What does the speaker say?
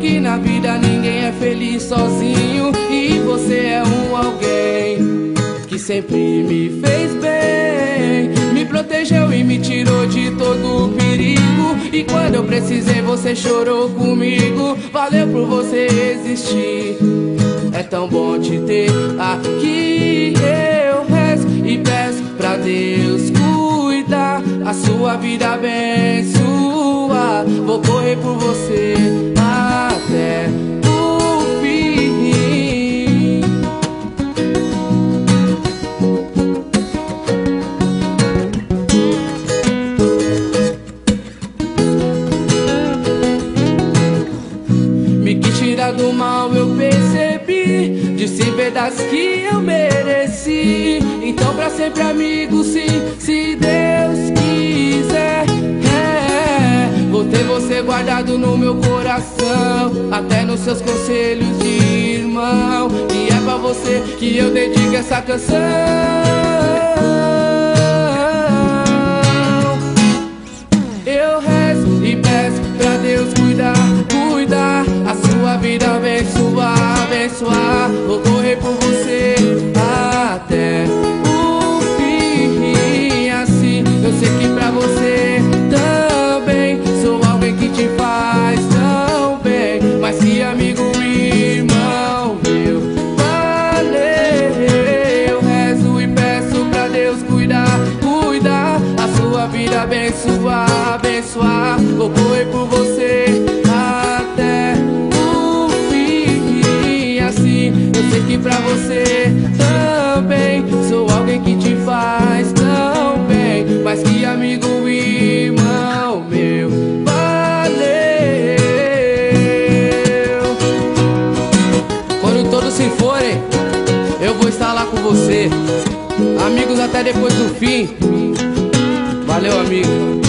que na vida ninguém é feliz sozinho, e você é um alguém que sempre me fez bem, me protegeu e me tirou de todo perigo. E quando eu precisei você chorou comigo. Valeu por você existir, é tão bom te ter aqui. Eu rezo e peço pra Deus cuidar, a sua vida abençoar. Vou correr por você até o fim. Me quis tirar do mal, eu percebi, disse verdades que eu mereci. Então pra sempre amigo, sim, se Deus quiser. Vou ter você guardado no meu coração, até nos seus conselhos de irmão. E é pra você que eu dedico essa canção. Eu rezo e peço pra Deus cuidar, cuidar, a sua vida abençoar, abençoar. Vou correr por você até o fim. Assim eu sei que pra você também sou alguém que te faz tão bem, mas que amigo, irmão meu, valeu. Eu rezo e peço pra Deus cuidar, cuidar, a sua vida abençoar, abençoar. Vou correr por você até o fim. Assim eu sei que pra você também sou alguém que te faz tão bem, mas que amigo, irmão meu, valeu. Quando todos se forem, eu vou estar lá com você. Amigos até depois do fim. Valeu, amigo.